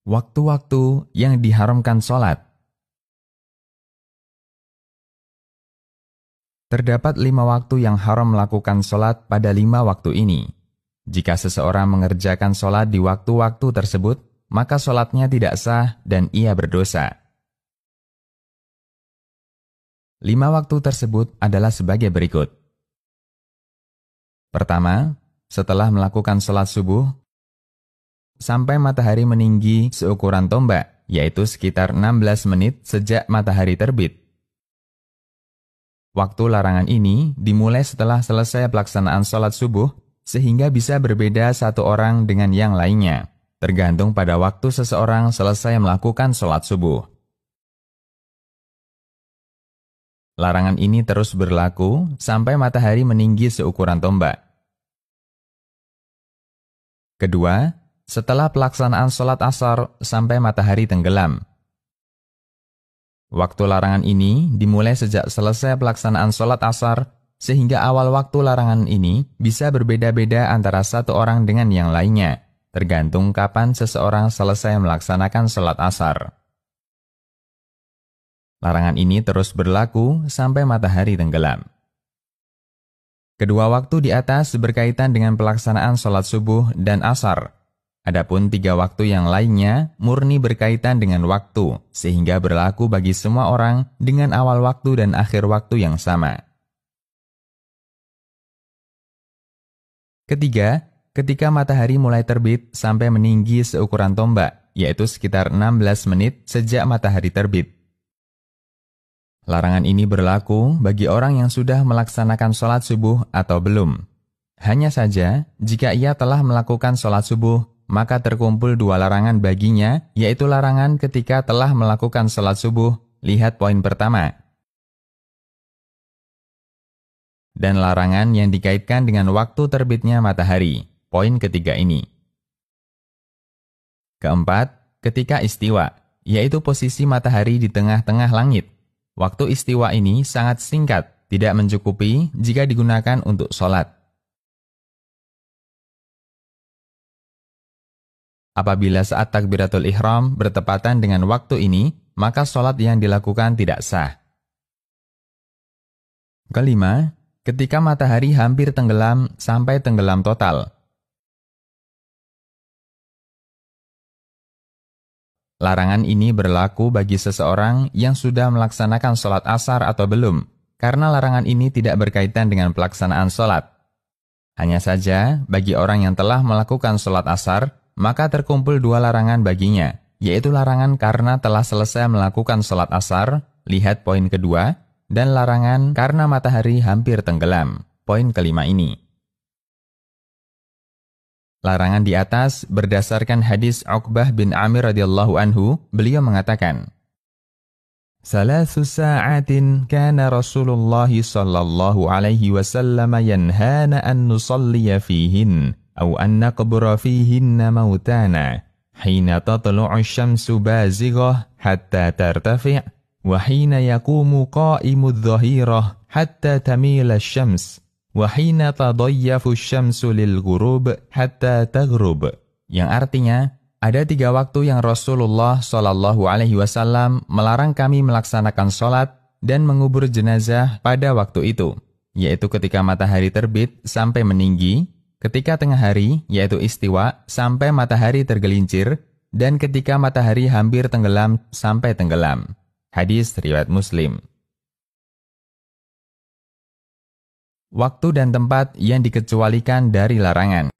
Waktu-waktu yang diharamkan sholat. Terdapat 5 waktu yang haram melakukan sholat pada 5 waktu ini. Jika seseorang mengerjakan sholat di waktu-waktu tersebut, maka sholatnya tidak sah dan ia berdosa. 5 waktu tersebut adalah sebagai berikut. Pertama, setelah melakukan sholat subuh, sampai matahari meninggi seukuran tombak, yaitu sekitar 16 menit sejak matahari terbit. Waktu larangan ini dimulai setelah selesai pelaksanaan sholat subuh, sehingga bisa berbeda satu orang dengan yang lainnya, tergantung pada waktu seseorang selesai melakukan sholat subuh. Larangan ini terus berlaku sampai matahari meninggi seukuran tombak. Kedua, setelah pelaksanaan sholat asar sampai matahari tenggelam. Waktu larangan ini dimulai sejak selesai pelaksanaan sholat asar, sehingga awal waktu larangan ini bisa berbeda-beda antara satu orang dengan yang lainnya, tergantung kapan seseorang selesai melaksanakan sholat asar. Larangan ini terus berlaku sampai matahari tenggelam. Kedua waktu di atas berkaitan dengan pelaksanaan sholat subuh dan asar. Adapun 3 waktu yang lainnya murni berkaitan dengan waktu, sehingga berlaku bagi semua orang dengan awal waktu dan akhir waktu yang sama. Ketiga, ketika matahari mulai terbit sampai meninggi seukuran tombak, yaitu sekitar 16 menit sejak matahari terbit. Larangan ini berlaku bagi orang yang sudah melaksanakan sholat subuh atau belum. Hanya saja, jika ia telah melakukan sholat subuh, maka terkumpul 2 larangan baginya, yaitu larangan ketika telah melakukan sholat subuh, lihat poin pertama, dan larangan yang dikaitkan dengan waktu terbitnya matahari, poin ketiga ini. Keempat, ketika istiwa, yaitu posisi matahari di tengah-tengah langit. Waktu istiwa ini sangat singkat, tidak mencukupi jika digunakan untuk sholat. Apabila saat takbiratul ihram bertepatan dengan waktu ini, maka sholat yang dilakukan tidak sah. Kelima, ketika matahari hampir tenggelam sampai tenggelam total. Larangan ini berlaku bagi seseorang yang sudah melaksanakan sholat asar atau belum, karena larangan ini tidak berkaitan dengan pelaksanaan sholat. Hanya saja, bagi orang yang telah melakukan sholat asar, maka terkumpul 2 larangan baginya, yaitu larangan karena telah selesai melakukan sholat asar, lihat poin kedua, dan larangan karena matahari hampir tenggelam, poin kelima ini. Larangan di atas berdasarkan hadis Uqbah bin Amir radhiyallahu anhu, beliau mengatakan, "Salasu sa'atin kana Rasulullah sallallahu alaihi wasallam yanhana an nusalliya fihin, أو أن نقبر فيهن موتانا حين تطلع الشمس بازغة حتى ترتفع وحين يقوم قائم الظهيرة حتى تميل الشمس وحين تضيف الشمس للغروب حتى تغرب." Yang artinya, ada 3 waktu yang Rasulullah Shallallahu Alaihi Wasallam melarang kami melaksanakan sholat dan mengubur jenazah pada waktu itu, yaitu ketika matahari terbit sampai meninggi, ketika tengah hari, yaitu istiwa, sampai matahari tergelincir, dan ketika matahari hampir tenggelam sampai tenggelam. Hadis riwayat Muslim. Waktu dan tempat yang dikecualikan dari larangan.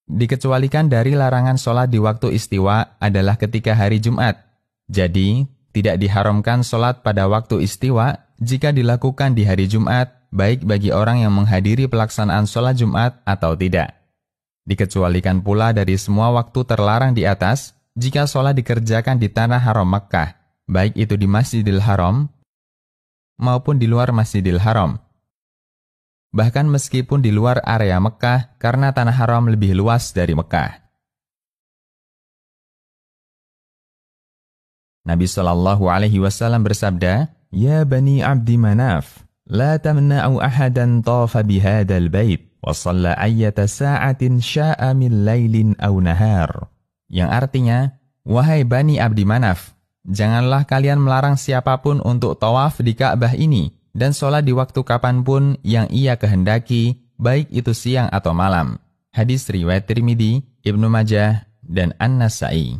Dikecualikan dari larangan sholat di waktu istiwa adalah ketika hari Jumat. Jadi, tidak diharamkan sholat pada waktu istiwa jika dilakukan di hari Jumat, baik bagi orang yang menghadiri pelaksanaan sholat Jumat atau tidak. Dikecualikan pula dari semua waktu terlarang di atas jika sholat dikerjakan di tanah haram Makkah, baik itu di Masjidil Haram maupun di luar Masjidil Haram. Bahkan meskipun di luar area Mekah, karena tanah haram lebih luas dari Mekah. Nabi Shallallahu Alaihi Wasallam bersabda, "Ya Bani Abdi Manaf, la tamna'u ahadan tafa bihadal bait, wa shalla ayyata sa'atin sya'a min lailin aw nahar. Yang artinya, wahai Bani Abdi Manaf, janganlah kalian melarang siapapun untuk tawaf di Ka'bah ini dan sholat di waktu kapanpun yang ia kehendaki, baik itu siang atau malam. Hadis riwayat Tirmidzi, Ibnu Majah, dan An-Nasa'i.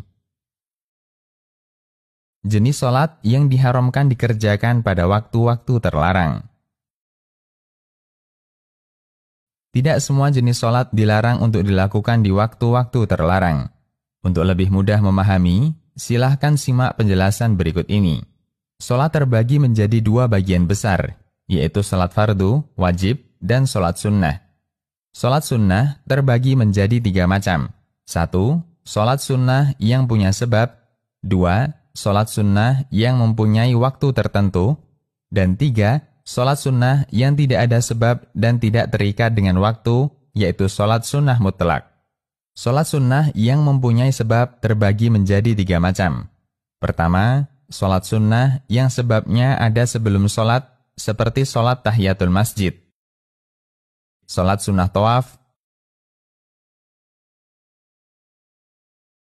Jenis sholat yang diharamkan dikerjakan pada waktu-waktu terlarang. Tidak semua jenis sholat dilarang untuk dilakukan di waktu-waktu terlarang. Untuk lebih mudah memahami, silahkan simak penjelasan berikut ini. Sholat terbagi menjadi dua bagian besar, yaitu sholat fardu, wajib, dan sholat sunnah. Sholat sunnah terbagi menjadi 3 macam. 1. Sholat sunnah yang punya sebab. 2. Sholat sunnah yang mempunyai waktu tertentu. Dan 3. Sholat sunnah yang tidak ada sebab dan tidak terikat dengan waktu, yaitu sholat sunnah mutlak. Sholat sunnah yang mempunyai sebab terbagi menjadi 3 macam. Pertama, sholat sunnah yang sebabnya ada sebelum sholat, seperti sholat tahiyatul masjid, sholat sunnah tawaf,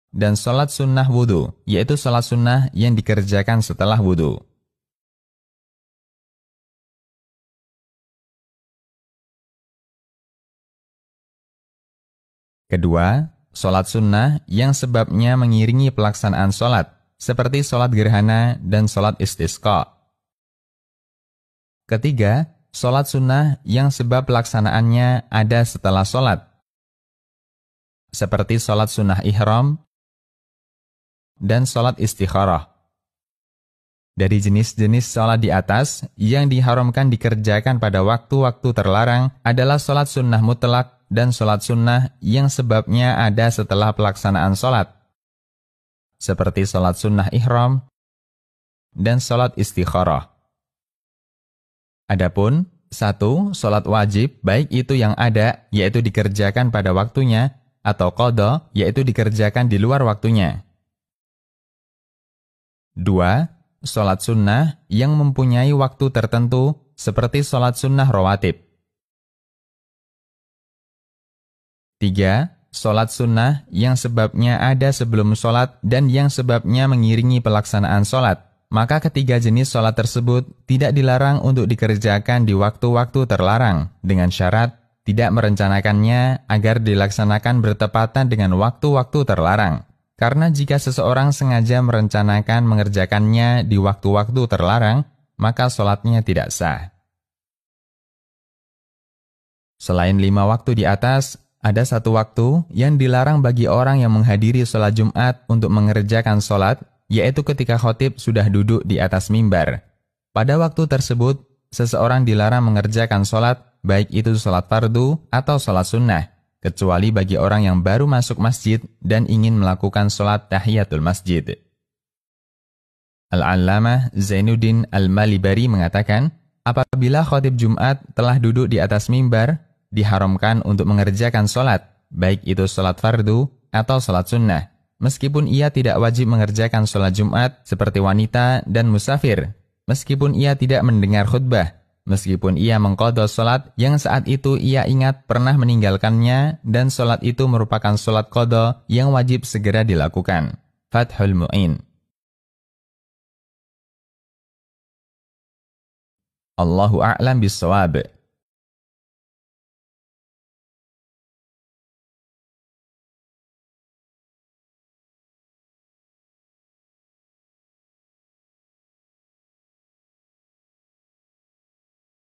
dan sholat sunnah wudhu, yaitu sholat sunnah yang dikerjakan setelah wudhu. Kedua, sholat sunnah yang sebabnya mengiringi pelaksanaan sholat, seperti sholat gerhana dan sholat istisqa. Ketiga, sholat sunnah yang sebab pelaksanaannya ada setelah sholat, seperti sholat sunnah ihram dan sholat istikharah. Dari jenis-jenis sholat di atas, yang diharamkan dikerjakan pada waktu-waktu terlarang adalah sholat sunnah mutlak dan sholat sunnah yang sebabnya ada setelah pelaksanaan sholat, seperti sholat sunnah ihram dan sholat istikharah. Adapun 1. Sholat wajib, baik itu yang ada, yaitu dikerjakan pada waktunya, atau qadha, yaitu dikerjakan di luar waktunya. 2. Sholat sunnah yang mempunyai waktu tertentu, seperti sholat sunnah rawatib. 3. Sholat sunnah yang sebabnya ada sebelum sholat dan yang sebabnya mengiringi pelaksanaan sholat. Maka ketiga jenis sholat tersebut tidak dilarang untuk dikerjakan di waktu-waktu terlarang, dengan syarat tidak merencanakannya agar dilaksanakan bertepatan dengan waktu-waktu terlarang. Karena jika seseorang sengaja merencanakan mengerjakannya di waktu-waktu terlarang, maka sholatnya tidak sah. Selain 5 waktu di atas, ada 1 waktu yang dilarang bagi orang yang menghadiri sholat Jumat untuk mengerjakan sholat, yaitu ketika khatib sudah duduk di atas mimbar. Pada waktu tersebut, seseorang dilarang mengerjakan sholat, baik itu sholat fardu atau sholat sunnah, kecuali bagi orang yang baru masuk masjid dan ingin melakukan sholat tahiyatul masjid. Al-Allamah Zainuddin Al-Malibari mengatakan, apabila khatib Jumat telah duduk di atas mimbar, diharamkan untuk mengerjakan sholat, baik itu sholat fardu atau sholat sunnah, meskipun ia tidak wajib mengerjakan sholat Jumat seperti wanita dan musafir, meskipun ia tidak mendengar khutbah, meskipun ia mengqadha sholat yang saat itu ia ingat pernah meninggalkannya dan sholat itu merupakan sholat qadha yang wajib segera dilakukan. Fathul Mu'in. Allahu a'lam bissawab.